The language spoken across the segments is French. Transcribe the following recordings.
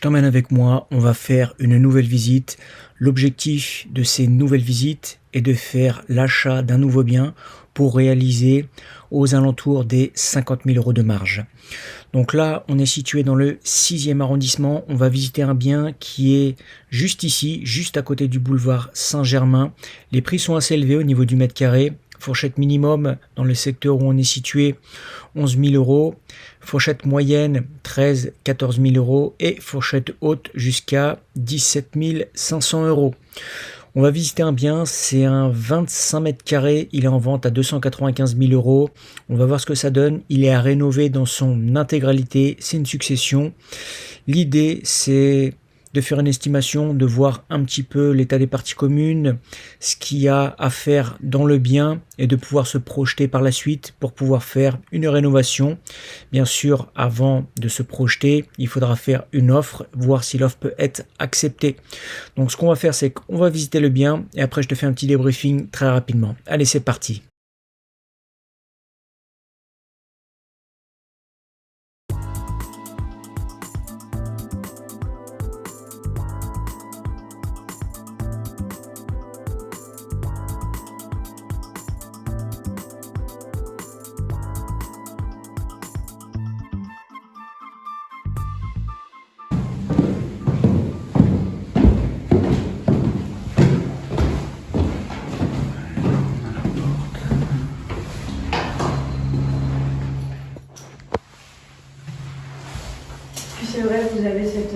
t'emmène avec moi, on va faire une nouvelle visite. L'objectif de ces nouvelles visites est de faire l'achat d'un nouveau bien pour réaliser aux alentours des 50 000 € de marge. Donc là, on est situé dans le 6e arrondissement. On va visiter un bien qui est juste ici, juste à côté du boulevard Saint-Germain. Les prix sont assez élevés au niveau du mètre carré. Fourchette minimum dans le secteur où on est situé, 11 000 €. Fourchette moyenne, 13-14 000 €. Et fourchette haute jusqu'à 17 500 €. On va visiter un bien, c'est un 25 mètres carrés, il est en vente à 295 000 €. On va voir ce que ça donne. Il est à rénover dans son intégralité, c'est une succession. L'idée, c'est de faire une estimation, de voir un petit peu l'état des parties communes, ce qu'il y a à faire dans le bien et de pouvoir se projeter par la suite pour pouvoir faire une rénovation. Bien sûr, avant de se projeter, il faudra faire une offre, voir si l'offre peut être acceptée. Donc ce qu'on va faire, c'est qu'on va visiter le bien et après je te fais un petit débriefing très rapidement. Allez, c'est parti. Puis c'est vrai, vous avez cet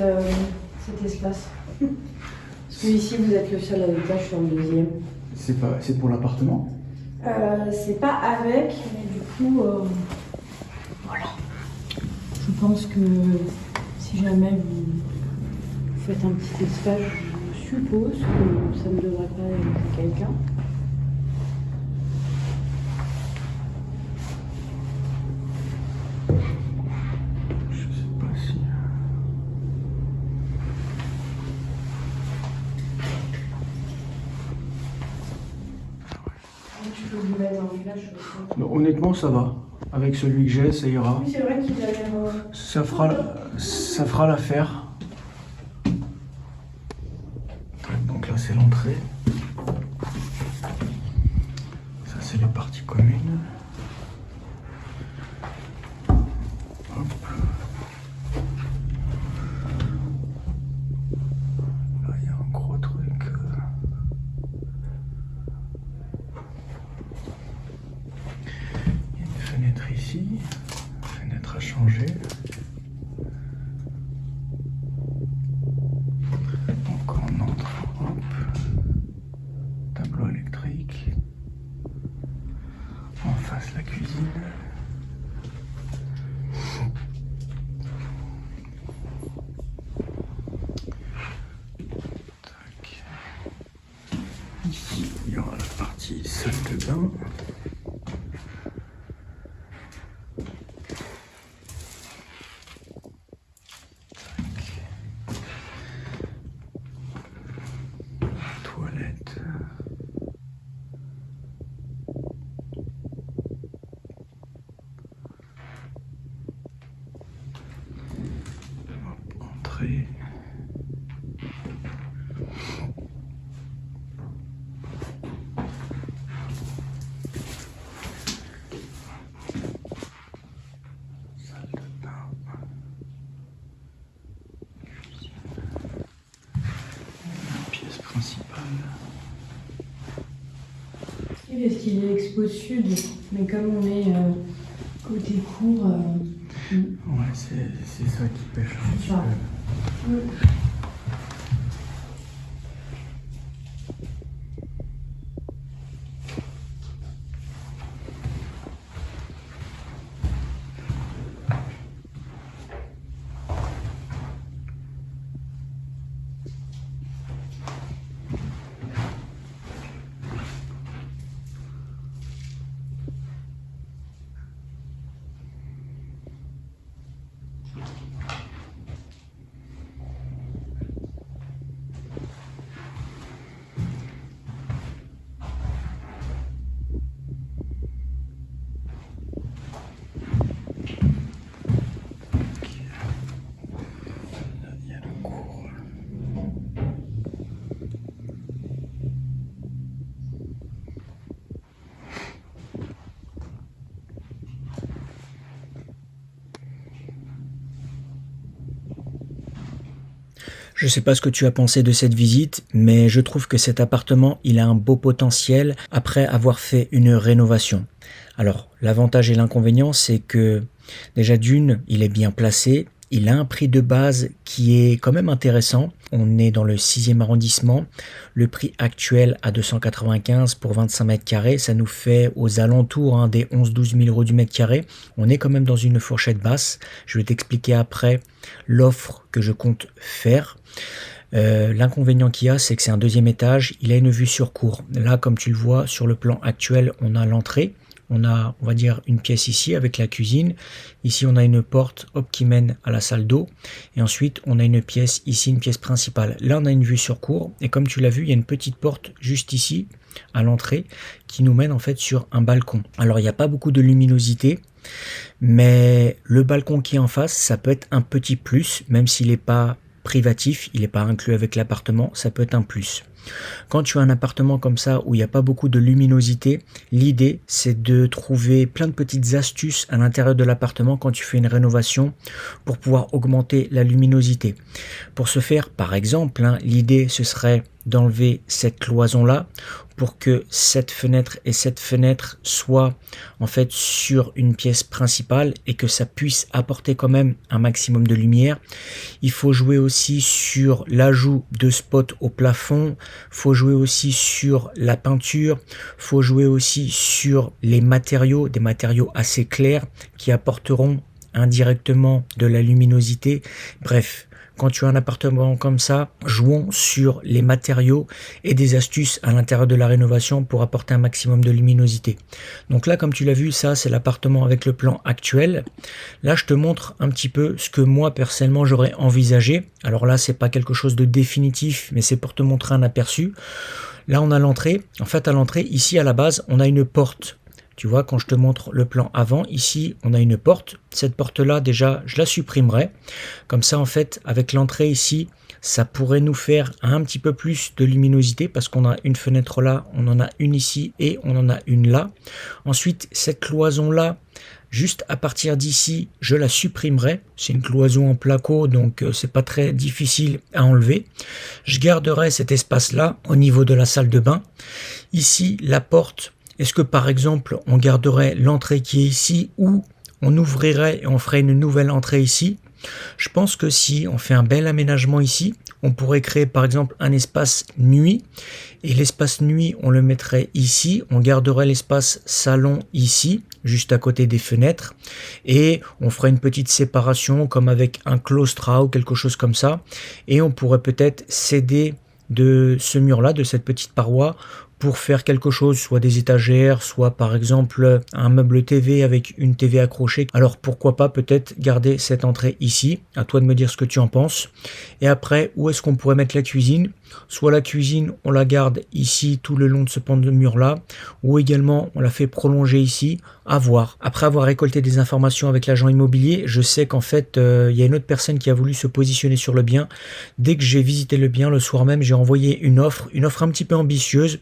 espace. Parce que ici, vous êtes le seul à l'étage, sur le deuxième. C'est pour l'appartement? C'est pas avec, mais du coup, voilà. Je pense que si jamais vous faites un petit espace, je suppose que ça ne devrait pas être quelqu'un. Je sais pas si... Tu peux vous mettre un flash. Honnêtement, ça va. Avec celui que j'ai, ça ira. Oui, c'est vrai qu'il a l'air... Ça fera l'affaire. Donc là, c'est l'entrée. Ça, c'est les parties communes. Hop. Là, il y a un gros truc. Il y a une fenêtre ici. Fenêtre à changer. Donc on entre, hop, tableau électrique, en face la cuisine, tac. Ici il y aura la partie salle de bain. Toilette. Hop, entrée. Salle de bain. Cuisine. La pièce principale. Oui, parce qu'il est expo sud, mais comme on est côté cour... Ouais, c'est ça qui pêche un petit Ça. peu. Je sais pas ce que tu as pensé de cette visite, mais je trouve que cet appartement, il a un beau potentiel après avoir fait une rénovation. Alors, l'avantage et l'inconvénient, c'est que déjà d'une, il est bien placé. Il a un prix de base qui est quand même intéressant. On est dans le 6e arrondissement. Le prix actuel à 295 pour 25 mètres carrés, ça nous fait aux alentours des 11-12 000 euros du mètre carré. On est quand même dans une fourchette basse. Je vais t'expliquer après l'offre que je compte faire. L'inconvénient qu'il y a, c'est que c'est un 2e étage. Il a une vue sur cour. Là, comme tu le vois, sur le plan actuel, on a l'entrée. On a, on va dire, une pièce ici avec la cuisine. Ici, on a une porte qui mène à la salle d'eau. Et ensuite, on a une pièce ici, une pièce principale. Là, on a une vue sur cour. Et comme tu l'as vu, il y a une petite porte juste ici, à l'entrée, qui nous mène en fait sur un balcon. Alors, il n'y a pas beaucoup de luminosité, mais le balcon qui est en face, ça peut être un petit plus, même s'il n'est pas privatif, il n'est pas inclus avec l'appartement, ça peut être un plus. Quand tu as un appartement comme ça où il n'y a pas beaucoup de luminosité, l'idée c'est de trouver plein de petites astuces à l'intérieur de l'appartement quand tu fais une rénovation pour pouvoir augmenter la luminosité. Pour ce faire, par exemple, l'idée ce serait d'enlever cette cloison là pour que cette fenêtre et cette fenêtre soient en fait sur une pièce principale et que ça puisse apporter quand même un maximum de lumière. Il faut jouer aussi sur l'ajout de spots au plafond, faut jouer aussi sur la peinture, faut jouer aussi sur les matériaux, des matériaux assez clairs qui apporteront indirectement de la luminosité. Bref, quand tu as un appartement comme ça, jouons sur les matériaux et des astuces à l'intérieur de la rénovation pour apporter un maximum de luminosité. Donc là, comme tu l'as vu, ça c'est l'appartement avec le plan actuel. Là, je te montre un petit peu ce que moi personnellement j'aurais envisagé. Alors là, c'est pas quelque chose de définitif, mais c'est pour te montrer un aperçu. Là, on a l'entrée. En fait, à l'entrée, ici à la base, on a une porte. Tu vois, quand je te montre le plan avant, ici, on a une porte. Cette porte-là, déjà, je la supprimerai. Comme ça, en fait, avec l'entrée ici, ça pourrait nous faire un petit peu plus de luminosité parce qu'on a une fenêtre là, on en a une ici et on en a une là. Ensuite, cette cloison-là, juste à partir d'ici, je la supprimerai. C'est une cloison en placo, donc c'est pas très difficile à enlever. Je garderai cet espace-là au niveau de la salle de bain. Ici, la porte. Est-ce que par exemple on garderait l'entrée qui est ici ou on ouvrirait et on ferait une nouvelle entrée ici? Je pense que si on fait un bel aménagement ici, on pourrait créer par exemple un espace nuit et l'espace nuit on le mettrait ici, on garderait l'espace salon ici, juste à côté des fenêtres et on ferait une petite séparation comme avec un claustra ou quelque chose comme ça et on pourrait peut-être céder de ce mur-là, de cette petite paroi pour faire quelque chose, soit des étagères, soit par exemple un meuble TV avec une TV accrochée. Alors pourquoi pas peut-être garder cette entrée ici, à toi de me dire ce que tu en penses. Et après, où est-ce qu'on pourrait mettre la cuisine? Soit la cuisine, on la garde ici tout le long de ce pan de mur-là, ou également on la fait prolonger ici, à voir. Après avoir récolté des informations avec l'agent immobilier, je sais qu'en fait, il y a une autre personne qui a voulu se positionner sur le bien. Dès que j'ai visité le bien, le soir même, j'ai envoyé une offre un petit peu ambitieuse.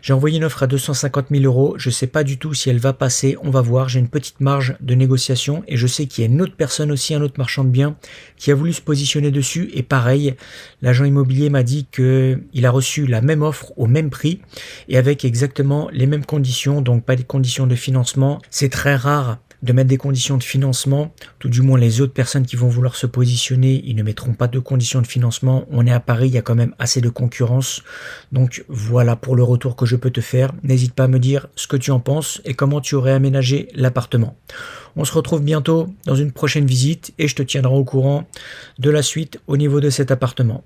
J'ai envoyé une offre à 250 000 euros. Je ne sais pas du tout si elle va passer. On va voir. J'ai une petite marge de négociation et je sais qu'il y a une autre personne aussi, un autre marchand de biens qui a voulu se positionner dessus. Et pareil, l'agent immobilier m'a dit qu'il a reçu la même offre au même prix et avec exactement les mêmes conditions. Donc pas des conditions de financement. C'est très rare de mettre des conditions de financement, tout du moins les autres personnes qui vont vouloir se positionner, ils ne mettront pas de conditions de financement. On est à Paris, il y a quand même assez de concurrence. Donc voilà pour le retour que je peux te faire. N'hésite pas à me dire ce que tu en penses et comment tu aurais aménagé l'appartement. On se retrouve bientôt dans une prochaine visite et je te tiendrai au courant de la suite au niveau de cet appartement.